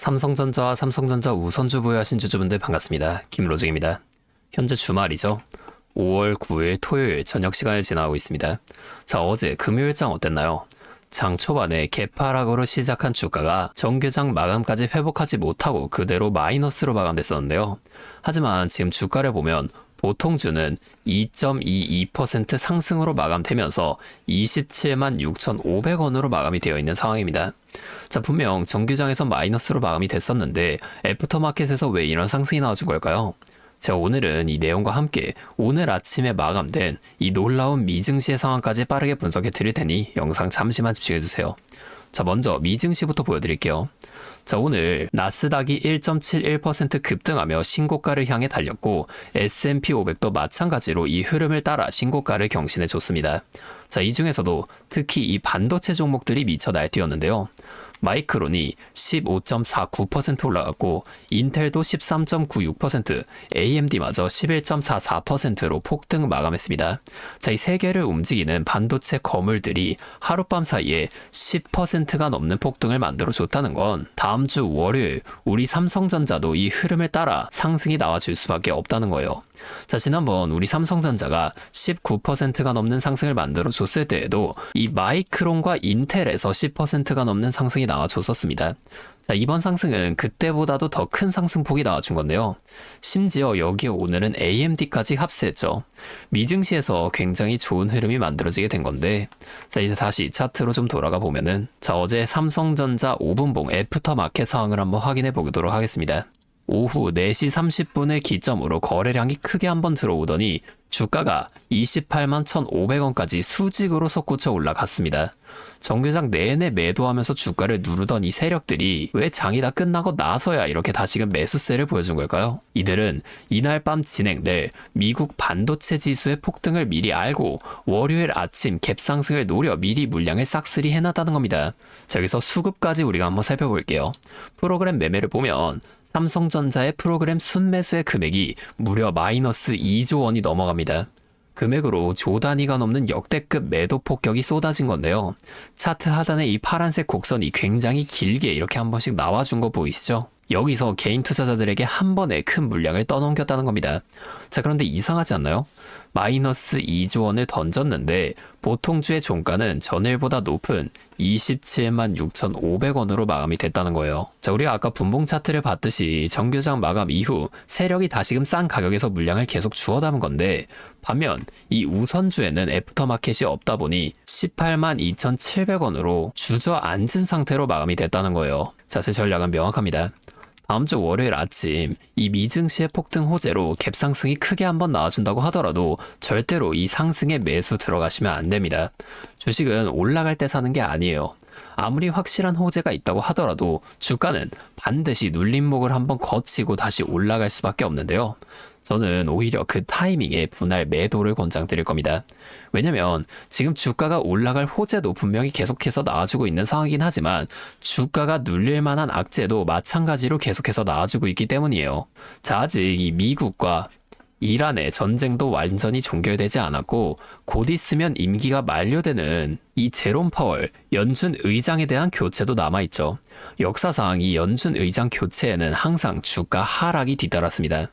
삼성전자와 삼성전자 우선주 보유하신 주주분들 반갑습니다. 김로중입니다. 현재 주말이죠. 5월 9일 토요일 저녁 시간을 지나고 있습니다. 자, 어제 금요일장 어땠나요? 장 초반에 개파락으로 시작한 주가가 정규장 마감까지 회복하지 못하고 그대로 마이너스로 마감됐었는데요. 하지만 지금 주가를 보면 보통주는 2.22% 상승으로 마감되면서 276,500원으로 6,500원으로 마감이 되어 있는 상황입니다. 자, 분명 정규장에서 마이너스로 마감이 됐었는데 애프터마켓에서 왜 이런 상승이 나와준 걸까요? 제가 오늘은 이 내용과 함께 오늘 아침에 마감된 이 놀라운 미증시의 상황까지 빠르게 분석해 드릴 테니 영상 잠시만 집중해주세요. 자, 먼저 미증시부터 보여드릴게요. 자, 오늘 나스닥이 1.71% 급등하며 신고가를 향해 달렸고 S&P 500도 마찬가지로 이 흐름을 따라 신고가를 경신해 줬습니다. 자, 이 중에서도 특히 이 반도체 종목들이 미쳐 날뛰었는데요. 마이크론이 15.49% 올라갔고 인텔도 13.96%, AMD마저 11.44%로 폭등 마감했습니다. 자, 이 세 개를 움직이는 반도체 거물들이 하룻밤 사이에 10%가 넘는 폭등을 만들어 줬다는 건 다음 주 월요일 우리 삼성전자도 이 흐름을 따라 상승이 나와줄 수밖에 없다는 거예요. 자, 지난번 우리 삼성전자가 19%가 넘는 상승을 만들어 줬을 때에도 이 마이크론과 인텔에서 10%가 넘는 상승이 나와줬었습니다. 자, 이번 상승은 그때보다도 더 큰 상승폭이 나와준 건데요. 심지어 여기에 오늘은 AMD까지 합세했죠. 미증시에서 굉장히 좋은 흐름이 만들어지게 된 건데, 자, 이제 다시 차트로 좀 돌아가 보면은, 자, 어제 삼성전자 5분봉 애프터마켓 상황을 한번 확인해 보도록 하겠습니다. 오후 4시 30분을 기점으로 거래량이 크게 한번 들어오더니 주가가 28만 1,500원까지 수직으로 솟구쳐 올라갔습니다. 정규장 내내 매도하면서 주가를 누르던 이 세력들이 왜 장이 다 끝나고 나서야 이렇게 다시금 매수세를 보여준 걸까요? 이들은 이날 밤 진행될 미국 반도체 지수의 폭등을 미리 알고 월요일 아침 갭상승을 노려 미리 물량을 싹쓸이 해놨다는 겁니다. 자, 여기서 수급까지 우리가 한번 살펴볼게요. 프로그램 매매를 보면 삼성전자의 프로그램 순매수의 금액이 무려 마이너스 2조 원이 넘어갑니다. 금액으로 조 단위가 넘는 역대급 매도 폭격이 쏟아진 건데요. 차트 하단에 이 파란색 곡선이 굉장히 길게 이렇게 한 번씩 나와준 거 보이시죠? 여기서 개인 투자자들에게 한 번에 큰 물량을 떠넘겼다는 겁니다. 자, 그런데 이상하지 않나요? 마이너스 2조 원을 던졌는데 보통주의 종가는 전일보다 높은 27만 6,500원으로 마감이 됐다는 거예요. 자, 우리가 아까 분봉 차트를 봤듯이 정규장 마감 이후 세력이 다시금 싼 가격에서 물량을 계속 주워 담은 건데 반면 이 우선주에는 애프터마켓이 없다 보니 18만 2,700원으로 주저앉은 상태로 마감이 됐다는 거예요. 자, 제 전략은 명확합니다. 다음 주 월요일 아침 이 미증시의 폭등 호재로 갭상승이 크게 한번 나와준다고 하더라도 절대로 이 상승에 매수 들어가시면 안 됩니다. 주식은 올라갈 때 사는 게 아니에요. 아무리 확실한 호재가 있다고 하더라도 주가는 반드시 눌림목을 한번 거치고 다시 올라갈 수밖에 없는데요. 저는 오히려 그 타이밍에 분할 매도를 권장드릴 겁니다. 왜냐면 지금 주가가 올라갈 호재도 분명히 계속해서 나와주고 있는 상황이긴 하지만 주가가 눌릴 만한 악재도 마찬가지로 계속해서 나와주고 있기 때문이에요. 자, 아직 이 미국과 이란의 전쟁도 완전히 종결되지 않았고 곧 있으면 임기가 만료되는 이 제롬 파월 연준 의장에 대한 교체도 남아있죠. 역사상 이 연준 의장 교체에는 항상 주가 하락이 뒤따랐습니다.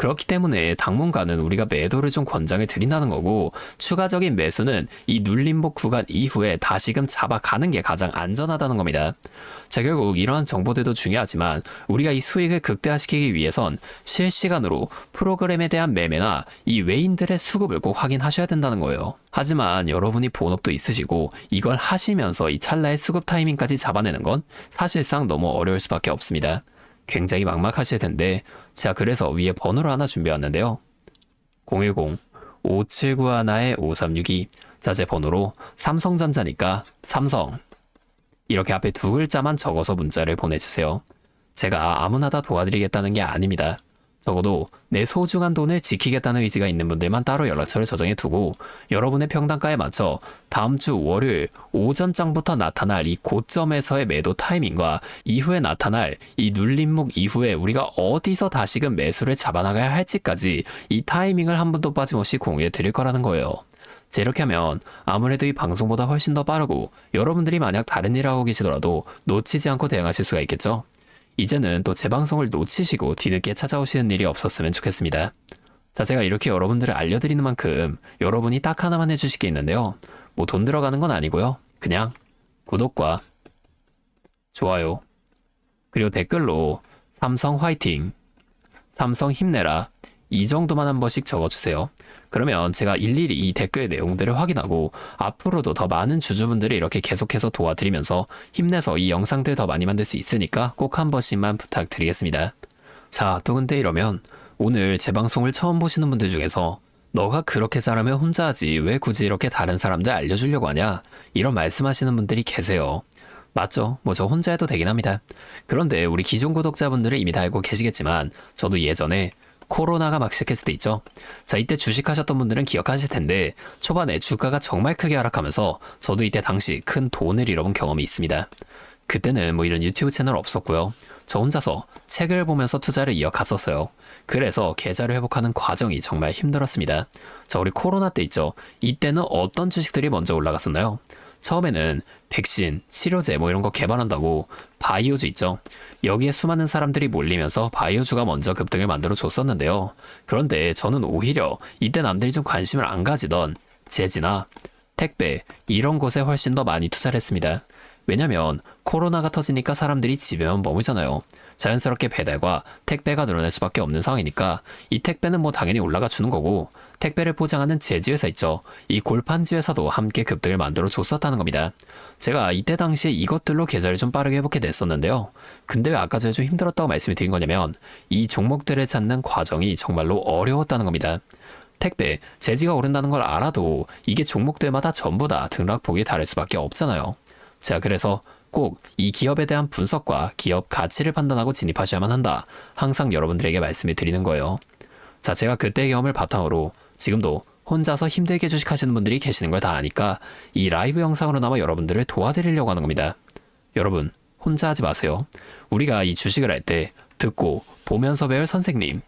그렇기 때문에 당분간은 우리가 매도를 좀 권장을 드린다는 거고 추가적인 매수는 이 눌림목 구간 이후에 다시금 잡아가는 게 가장 안전하다는 겁니다. 자, 결국 이러한 정보들도 중요하지만 우리가 이 수익을 극대화시키기 위해선 실시간으로 프로그램에 대한 매매나 이 외인들의 수급을 꼭 확인하셔야 된다는 거예요. 하지만 여러분이 본업도 있으시고 이걸 하시면서 이 찰나의 수급 타이밍까지 잡아내는 건 사실상 너무 어려울 수밖에 없습니다. 굉장히 막막하실 텐데 제가 그래서 위에 번호를 하나 준비해왔는데요. 010-5791-5362 자제 번호로 삼성전자니까 삼성 이렇게 앞에 두 글자만 적어서 문자를 보내주세요. 제가 아무나 다 도와드리겠다는 게 아닙니다. 적어도 내 소중한 돈을 지키겠다는 의지가 있는 분들만 따로 연락처를 저장해 두고 여러분의 평단가에 맞춰 다음 주 월요일 오전장부터 나타날 이 고점에서의 매도 타이밍과 이후에 나타날 이 눌림목 이후에 우리가 어디서 다시금 매수를 잡아나가야 할지까지 이 타이밍을 한 번도 빠짐없이 공유해 드릴 거라는 거예요. 자, 이렇게 하면 아무래도 이 방송보다 훨씬 더 빠르고 여러분들이 만약 다른 일을 하고 계시더라도 놓치지 않고 대응하실 수가 있겠죠? 이제는 또 제 방송을 놓치시고 뒤늦게 찾아오시는 일이 없었으면 좋겠습니다. 자, 제가 이렇게 여러분들을 알려드리는 만큼 여러분이 딱 하나만 해주실 게 있는데요. 뭐 돈 들어가는 건 아니고요. 그냥 구독과 좋아요, 그리고 댓글로 삼성 화이팅, 삼성 힘내라, 이 정도만 한 번씩 적어주세요. 그러면 제가 일일이 이 댓글 내용들을 확인하고 앞으로도 더 많은 주주분들이 이렇게 계속해서 도와드리면서 힘내서 이 영상들 더 많이 만들 수 있으니까 꼭 한 번씩만 부탁드리겠습니다. 자, 또 근데 이러면 오늘 제 방송을 처음 보시는 분들 중에서 너가 그렇게 잘하면 혼자 하지 왜 굳이 이렇게 다른 사람들 알려주려고 하냐, 이런 말씀하시는 분들이 계세요. 맞죠? 뭐 저 혼자 해도 되긴 합니다. 그런데 우리 기존 구독자분들은 이미 다 알고 계시겠지만 저도 예전에 코로나가 막 시작했을 때 있죠. 자, 이때 주식하셨던 분들은 기억하실 텐데 초반에 주가가 정말 크게 하락하면서 저도 이때 당시 큰 돈을 잃어본 경험이 있습니다. 그때는 뭐 이런 유튜브 채널 없었고요. 저 혼자서 책을 보면서 투자를 이어갔었어요. 그래서 계좌를 회복하는 과정이 정말 힘들었습니다. 자, 우리 코로나 때 있죠. 이때는 어떤 주식들이 먼저 올라갔었나요? 처음에는 백신, 치료제 뭐 이런 거 개발한다고 바이오주 있죠. 여기에 수많은 사람들이 몰리면서 바이오주가 먼저 급등을 만들어 줬었는데요. 그런데 저는 오히려 이때 남들이 좀 관심을 안 가지던 제지나 택배 이런 곳에 훨씬 더 많이 투자를 했습니다. 왜냐면 코로나가 터지니까 사람들이 집에만 머물잖아요. 자연스럽게 배달과 택배가 늘어날 수밖에 없는 상황이니까 이 택배는 뭐 당연히 올라가 주는 거고, 택배를 포장하는 제지회사 있죠. 이 골판지 회사도 함께 급등을 만들어 줬었다는 겁니다. 제가 이때 당시에 이것들로 계좌를 좀 빠르게 회복해 냈었는데요. 근데 왜 아까 전에 좀 힘들었다고 말씀을 드린 거냐면 이 종목들을 찾는 과정이 정말로 어려웠다는 겁니다. 택배, 제지가 오른다는 걸 알아도 이게 종목들마다 전부 다 등락폭이 다를 수밖에 없잖아요. 자, 그래서 꼭 이 기업에 대한 분석과 기업 가치를 판단하고 진입하셔야만 한다. 항상 여러분들에게 말씀을 드리는 거예요. 자, 제가 그때의 경험을 바탕으로 지금도 혼자서 힘들게 주식하시는 분들이 계시는 걸 다 아니까 이 라이브 영상으로나마 여러분들을 도와드리려고 하는 겁니다. 여러분, 혼자 하지 마세요. 우리가 이 주식을 할 때 듣고 보면서 배울 선생님.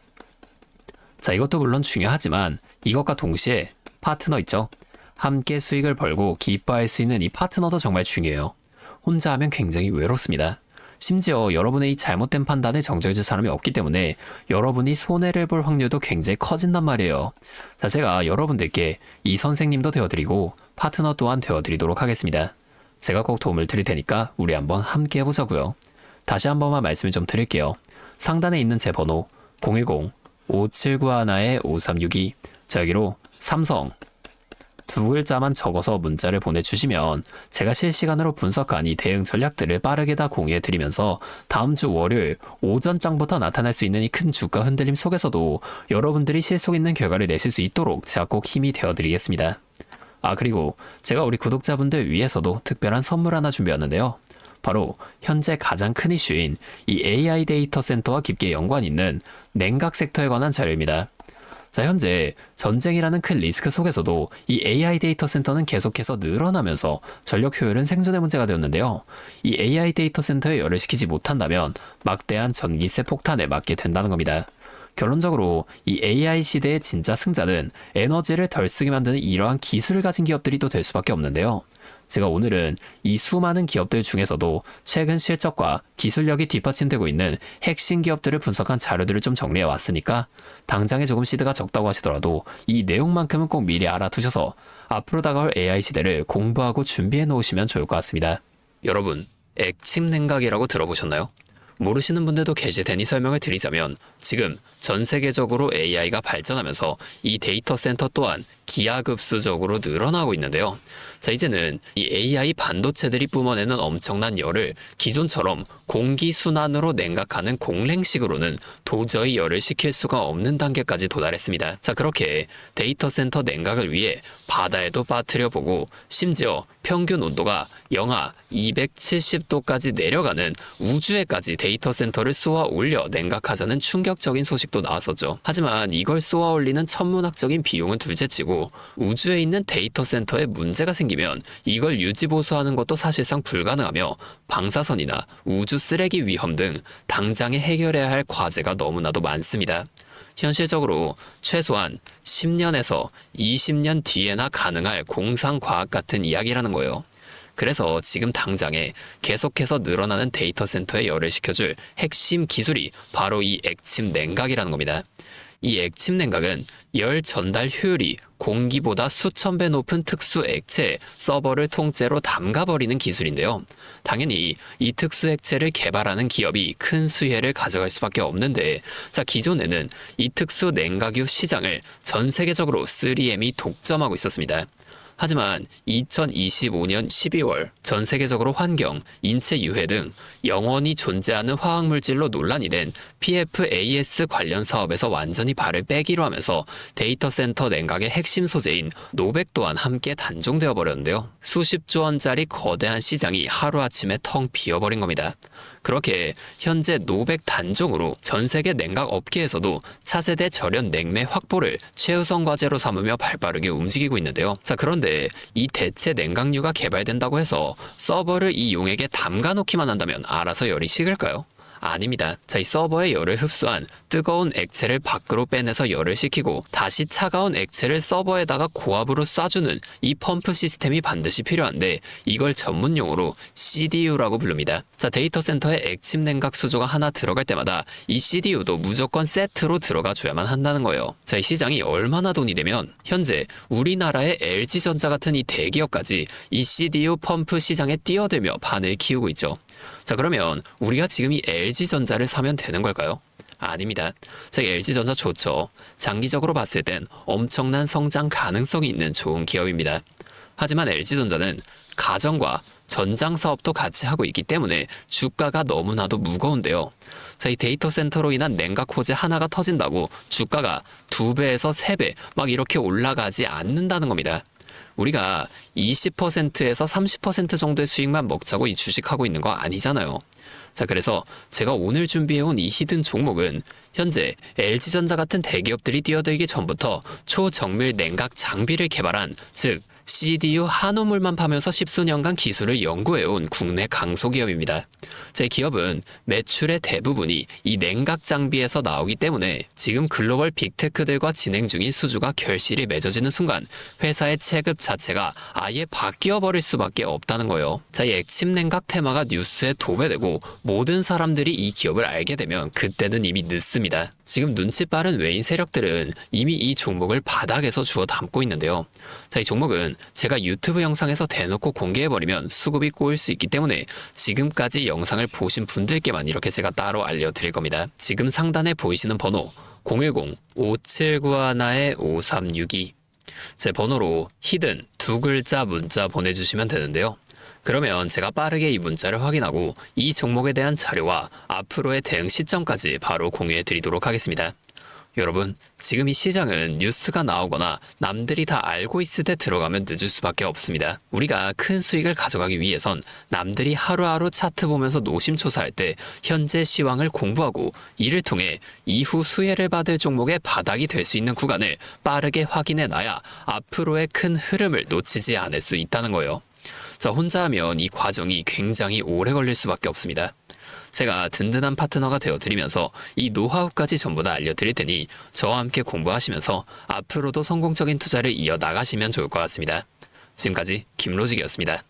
자, 이것도 물론 중요하지만 이것과 동시에 파트너 있죠? 함께 수익을 벌고 기뻐할 수 있는 이 파트너도 정말 중요해요. 혼자 하면 굉장히 외롭습니다. 심지어 여러분의 이 잘못된 판단에 정정해줄 사람이 없기 때문에 여러분이 손해를 볼 확률도 굉장히 커진단 말이에요. 자, 제가 여러분들께 이 선생님도 되어드리고 파트너 또한 되어드리도록 하겠습니다. 제가 꼭 도움을 드릴 테니까 우리 한번 함께 해보자고요. 다시 한 번만 말씀을 좀 드릴게요. 상단에 있는 제 번호 010-5791-5362, 자, 여기로 삼성 두 글자만 적어서 문자를 보내주시면 제가 실시간으로 분석한 이 대응 전략들을 빠르게 다 공유해드리면서 다음 주 월요일 오전장부터 나타날 수 있는 이 큰 주가 흔들림 속에서도 여러분들이 실속 있는 결과를 내실 수 있도록 제가 꼭 힘이 되어드리겠습니다. 아, 그리고 제가 우리 구독자분들 위해서도 특별한 선물 하나 준비했는데요. 바로 현재 가장 큰 이슈인 이 AI 데이터 센터와 깊게 연관 있는 냉각 섹터에 관한 자료입니다. 자, 현재 전쟁이라는 큰 리스크 속에서도 이 AI 데이터 센터는 계속해서 늘어나면서 전력 효율은 생존의 문제가 되었는데요. 이 AI 데이터 센터에 열을 식히지 못한다면 막대한 전기세 폭탄에 맞게 된다는 겁니다. 결론적으로 이 AI 시대의 진짜 승자는 에너지를 덜 쓰게 만드는 이러한 기술을 가진 기업들이 또 될 수밖에 없는데요. 제가 오늘은 이 수많은 기업들 중에서도 최근 실적과 기술력이 뒷받침되고 있는 핵심 기업들을 분석한 자료들을 좀 정리해 왔으니까 당장에 조금 시드가 적다고 하시더라도 이 내용만큼은 꼭 미리 알아두셔서 앞으로 다가올 AI 시대를 공부하고 준비해 놓으시면 좋을 것 같습니다. 여러분, 액침 냉각이라고 들어보셨나요? 모르시는 분들도 계실 테니 설명을 드리자면 지금 전 세계적으로 AI가 발전하면서 이 데이터 센터 또한 기하급수적으로 늘어나고 있는데요. 자, 이제는 이 AI 반도체들이 뿜어내는 엄청난 열을 기존처럼 공기순환으로 냉각하는 공랭식으로는 도저히 열을 식힐 수가 없는 단계까지 도달했습니다. 자, 그렇게 데이터 센터 냉각을 위해 바다에도 빠뜨려보고 심지어 평균 온도가 영하 270도까지 내려가는 우주에까지 데이터 센터를 쏘아 올려 냉각하자는 충격적인 소식도 나왔었죠. 하지만 이걸 쏘아 올리는 천문학적인 비용은 둘째치고 우주에 있는 데이터 센터에 문제가 생기면 이걸 유지보수하는 것도 사실상 불가능하며 방사선이나 우주 쓰레기 위험 등 당장에 해결해야 할 과제가 너무나도 많습니다. 현실적으로 최소한 10년에서 20년 뒤에나 가능할 공상과학 같은 이야기라는 거예요. 그래서 지금 당장에 계속해서 늘어나는 데이터 센터에 열을 식혀줄 핵심 기술이 바로 이 액침 냉각이라는 겁니다. 이 액침 냉각은 열 전달 효율이 공기보다 수천 배 높은 특수 액체에 서버를 통째로 담가버리는 기술인데요. 당연히 이 특수 액체를 개발하는 기업이 큰 수혜를 가져갈 수밖에 없는데, 기존에는 이 특수 냉각유 시장을 전 세계적으로 3M이 독점하고 있었습니다. 하지만 2025년 12월 전 세계적으로 환경, 인체 유해 등 영원히 존재하는 화학물질로 논란이 된 PFAS 관련 사업에서 완전히 발을 빼기로 하면서 데이터 센터 냉각의 핵심 소재인 노백 또한 함께 단종되어 버렸는데요. 수십조 원짜리 거대한 시장이 하루아침에 텅 비어버린 겁니다. 그렇게 현재 노백 단종으로 전 세계 냉각 업계에서도 차세대 절연 냉매 확보를 최우선 과제로 삼으며 발빠르게 움직이고 있는데요. 그런데 이 대체 냉각유가 개발된다고 해서 서버를 이 용액에 담가 놓기만 한다면 알아서 열이 식을까요? 아닙니다. 이 서버의 열을 흡수한 뜨거운 액체를 밖으로 빼내서 열을 식히고 다시 차가운 액체를 서버에다가 고압으로 쏴주는 이 펌프 시스템이 반드시 필요한데, 이걸 전문용어로 CDU라고 부릅니다. 데이터 센터에 액침 냉각 수조가 하나 들어갈 때마다 이 CDU도 무조건 세트로 들어가 줘야만 한다는 거예요. 이 시장이 얼마나 돈이 되면 현재 우리나라의 LG전자 같은 이 대기업까지 이 CDU 펌프 시장에 뛰어들며 판을 키우고 있죠. 그러면 우리가 지금 이 LG전자를 사면 되는 걸까요? 아닙니다. LG전자 좋죠. 장기적으로 봤을 땐 엄청난 성장 가능성이 있는 좋은 기업입니다. 하지만 LG전자는 가전과 전장 사업도 같이 하고 있기 때문에 주가가 너무나도 무거운데요. 이 데이터 센터로 인한 냉각 호재 하나가 터진다고 주가가 2배에서 3배 막 이렇게 올라가지 않는다는 겁니다. 우리가 20%에서 30% 정도의 수익만 먹자고 이 주식하고 있는 거 아니잖아요. 그래서 제가 오늘 준비해온 이 히든 종목은 현재 LG전자 같은 대기업들이 뛰어들기 전부터 초정밀 냉각 장비를 개발한, 즉 CDU 한우물만 파면서 십수년간 기술을 연구해온 국내 강소기업입니다. 제 기업은 매출의 대부분이 이 냉각 장비에서 나오기 때문에 지금 글로벌 빅테크들과 진행 중인 수주가 결실이 맺어지는 순간 회사의 체급 자체가 아예 바뀌어버릴 수밖에 없다는 거예요. 이 액침 냉각 테마가 뉴스에 도배되고 모든 사람들이 이 기업을 알게 되면 그때는 이미 늦습니다. 지금 눈치 빠른 외인 세력들은 이미 이 종목을 바닥에서 주워 담고 있는데요. 이 종목은 제가 유튜브 영상에서 대놓고 공개해버리면 수급이 꼬일 수 있기 때문에 지금까지 영상을 보신 분들께만 이렇게 제가 따로 알려드릴 겁니다. 지금 상단에 보이시는 번호 010-5791-5362 제 번호로 히든 2글자 문자 보내주시면 되는데요. 그러면 제가 빠르게 이 문자를 확인하고 이 종목에 대한 자료와 앞으로의 대응 시점까지 바로 공유해 드리도록 하겠습니다. 여러분, 지금 이 시장은 뉴스가 나오거나 남들이 다 알고 있을 때 들어가면 늦을 수밖에 없습니다. 우리가 큰 수익을 가져가기 위해선 남들이 하루하루 차트 보면서 노심초사할 때 현재 시황을 공부하고 이를 통해 이후 수혜를 받을 종목의 바닥이 될 수 있는 구간을 빠르게 확인해 놔야 앞으로의 큰 흐름을 놓치지 않을 수 있다는 거예요. 혼자 하면 이 과정이 굉장히 오래 걸릴 수밖에 없습니다. 제가 든든한 파트너가 되어드리면서 이 노하우까지 전부 다 알려드릴 테니 저와 함께 공부하시면서 앞으로도 성공적인 투자를 이어나가시면 좋을 것 같습니다. 지금까지 김로직이었습니다.